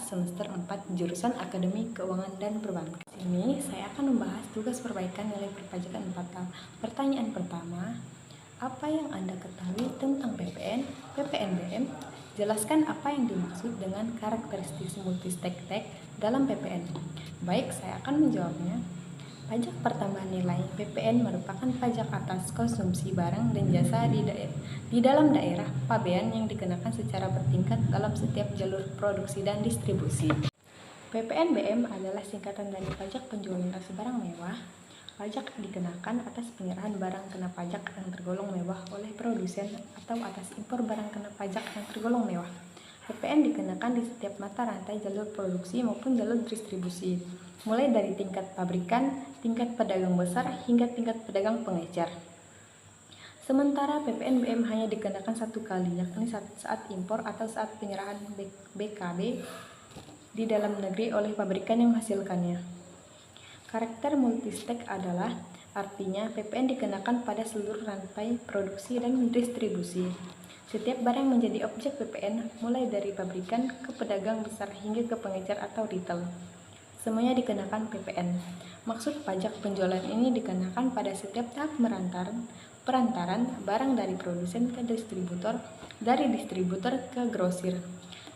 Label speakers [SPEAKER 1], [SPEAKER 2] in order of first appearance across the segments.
[SPEAKER 1] semester 4 jurusan Akademi Keuangan dan Perbankan. Di sini saya akan membahas tugas perbaikan nilai perpajakan 4 tahun. Pertanyaan pertama, apa yang Anda ketahui tentang PPN, PPNBM? Jelaskan apa yang dimaksud dengan karakteristik multistek dalam PPN. Baik, saya akan menjawabnya. Pajak pertambahan nilai (PPN) merupakan pajak atas konsumsi barang dan jasa di dalam daerah pabean yang dikenakan secara bertingkat dalam setiap jalur produksi dan distribusi. PPNBM adalah singkatan dari pajak penjualan atas barang mewah. Pajak dikenakan atas penyerahan barang kena pajak yang tergolong mewah oleh produsen atau atas impor barang kena pajak yang tergolong mewah. PPN dikenakan di setiap mata rantai jalur produksi maupun jalur distribusi, mulai dari tingkat pabrikan, tingkat pedagang besar, hingga tingkat pedagang pengecer. Sementara PPNBM hanya dikenakan satu kali, yakni saat impor atau saat penyerahan BKB di dalam negeri oleh pabrikan yang menghasilkannya. Karakter multistek adalah artinya PPN dikenakan pada seluruh rantai produksi dan distribusi. Setiap barang menjadi objek PPN, mulai dari pabrikan ke pedagang besar hingga ke pengecer atau retail. Semuanya dikenakan PPN. Maksud pajak penjualan ini dikenakan pada setiap tahap perantaran barang dari produsen ke distributor, dari distributor ke grosir,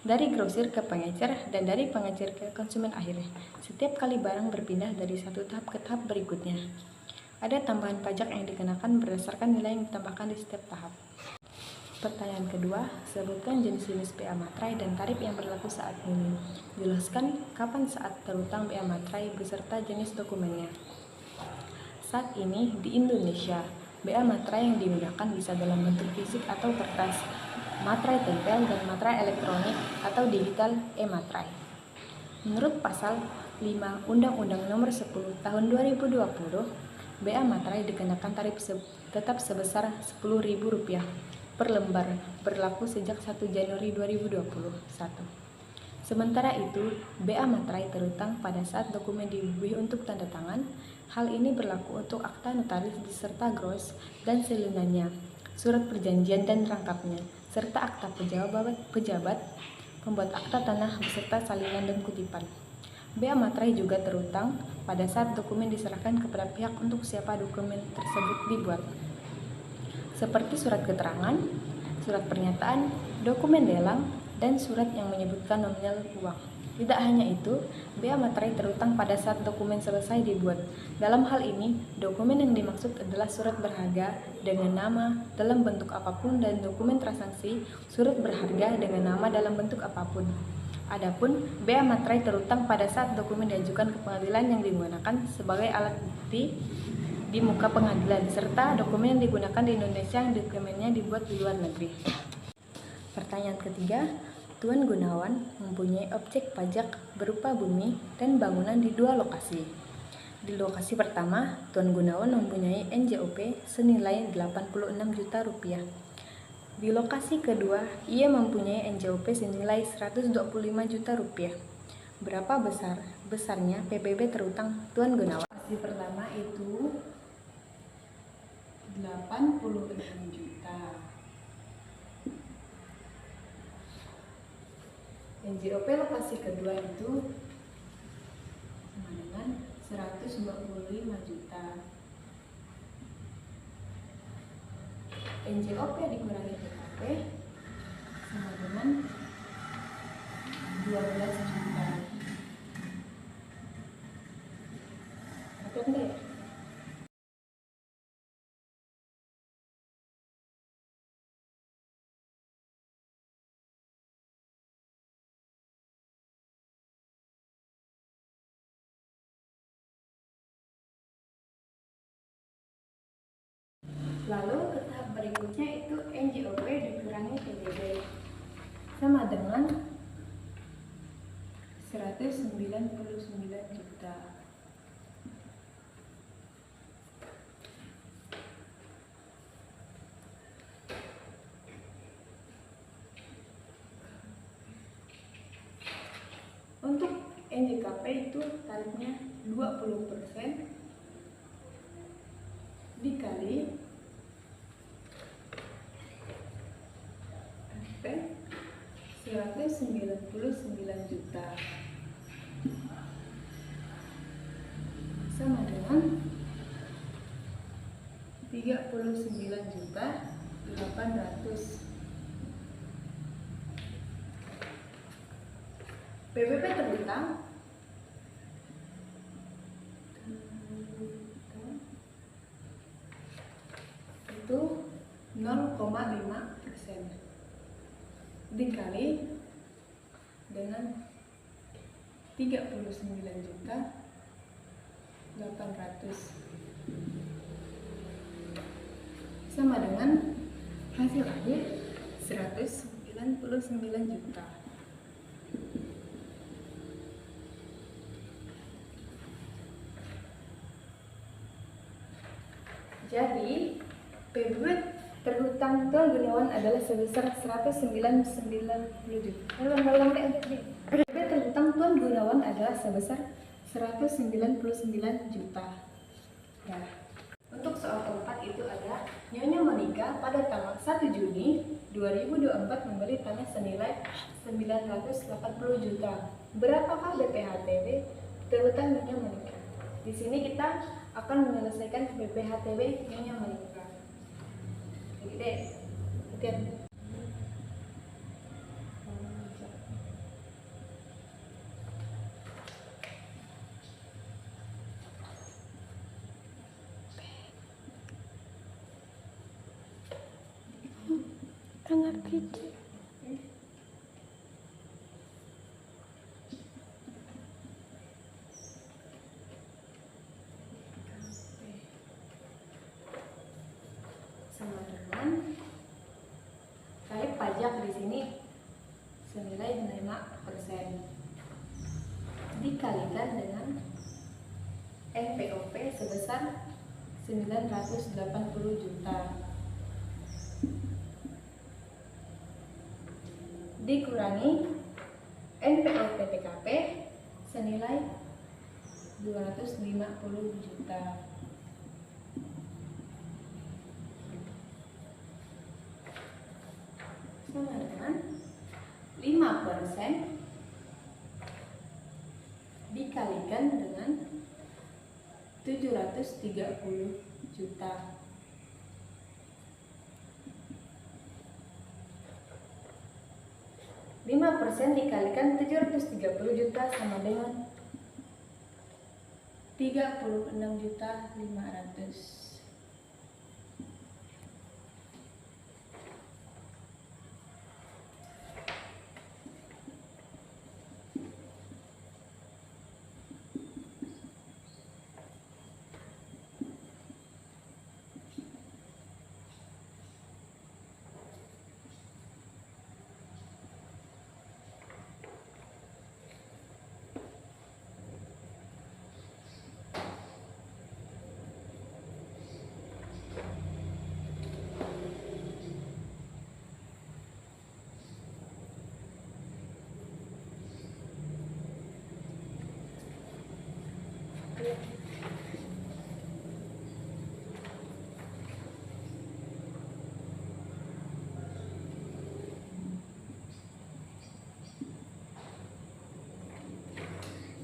[SPEAKER 1] dari grosir ke pengecer, dan dari pengecer ke konsumen akhir. Setiap kali barang berpindah dari satu tahap ke tahap berikutnya. Ada tambahan pajak yang dikenakan berdasarkan nilai yang ditambahkan di setiap tahap. Pertanyaan kedua, sebutkan jenis-jenis BA Matra dan tarif yang berlaku saat ini. Jelaskan kapan saat terutang BA Matra beserta jenis dokumennya. Saat ini di Indonesia, BA Matra yang digunakan bisa dalam bentuk fisik atau kertas, materai tempel, dan materai elektronik atau digital e-materai. Menurut Pasal 5 Undang-Undang Nomor 10 Tahun 2020, BA Materai dikenakan tarif tetap sebesar Rp10.000 per lembar, berlaku sejak 1 Januari 2021. Sementara itu, BA Materai terutang pada saat dokumen dibubuhi untuk tanda tangan. Hal ini berlaku untuk akta notaris beserta gros dan salinannya, surat perjanjian dan rangkapnya, serta akta pejabat pembuat akta tanah beserta salinan dan kutipan. BA Materai juga terutang pada saat dokumen diserahkan kepada pihak untuk siapa dokumen tersebut dibuat, seperti surat keterangan, surat pernyataan, dokumen lelang, dan surat yang menyebutkan nominal uang. Tidak hanya itu, BA Materai terutang pada saat dokumen selesai dibuat. Dalam hal ini, dokumen yang dimaksud adalah surat berharga dengan nama dalam bentuk apapun dan dokumen transaksi surat berharga dengan nama dalam bentuk apapun. Adapun BA Materai terutang pada saat dokumen diajukan ke pengadilan yang digunakan sebagai alat bukti di muka pengadilan, serta dokumen yang digunakan di Indonesia yang dokumennya dibuat di luar negeri. Pertanyaan ketiga, Tuan Gunawan mempunyai objek pajak berupa bumi dan bangunan di dua lokasi. Di lokasi pertama, Tuan Gunawan mempunyai NJOP senilai Rp86 juta. Di lokasi kedua, ia mempunyai NJOP senilai Rp125 juta. Berapa besarnya PBB terutang Tuan Gunawan? Lokasi pertama itu 86 juta. NJOP lokasi kedua itu sama dengan 125 juta. NJOP dikurangi TKP sama dengan 12 juta. Dapat enggak ya? Lalu ke tahap berikutnya itu NJOP dikurangi PBB sama dengan 199 juta. Untuk NJKP itu tarifnya 20% dikali 199 juta sama dengan 39 juta 800. PPP terhutang itu 0,5% dikali dengan 39 juta 800 sama dengan hasil akhir 199 juta. Jadi PBB terhutang Tuan Gunawan adalah sebesar 199 juta. PBB terhutang Tuan Gunawan adalah sebesar 199 juta. Ya. Untuk soal keempat itu ada Nyonya Monika pada tanggal 1 Juni 2024 membeli tanah senilai 980 juta. Berapakah BPHTB terhutang Nyonya Monika? Di sini kita akan menyelesaikan BPHTB Nyonya Monika. Jadi deh, lihat.
[SPEAKER 2] Sangat kecil.
[SPEAKER 1] Sama dengan tarif pajak di sini senilai 5% dikalikan dengan NPOP sebesar 980 juta dikurangi NPOP TKP senilai 250 juta. Sama dengan 5% dikalikan dengan 730 juta. Lima persen dikalikan 730 juta sama dengan 36.500.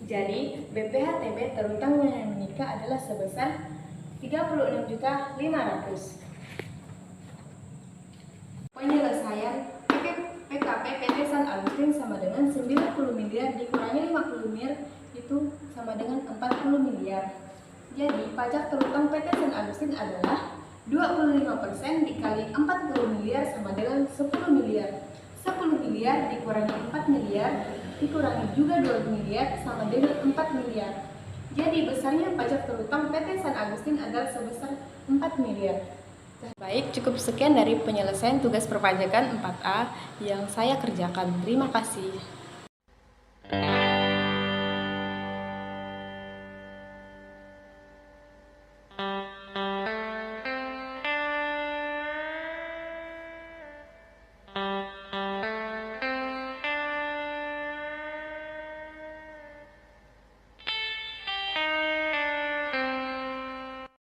[SPEAKER 1] Jadi BPHTB terhutang Nyonya Monika adalah sebesar 36.500. Penyelesaian PKP PT San Agustin sama dengan 90 miliar dikurangi 50 miliar itu sama dengan 40 miliar. Jadi pajak terhutang PT San Agustin adalah 25% dikali 40 miliar sama dengan 10 miliar. 10 miliar dikurangi 4 miliar dikurangi juga 2 miliar sama dengan 4 miliar. Jadi besarnya pajak terhutang PT San Agustin adalah sebesar 4 miliar. Baik, cukup sekian dari penyelesaian tugas perpajakan 4A yang saya kerjakan. Terima kasih.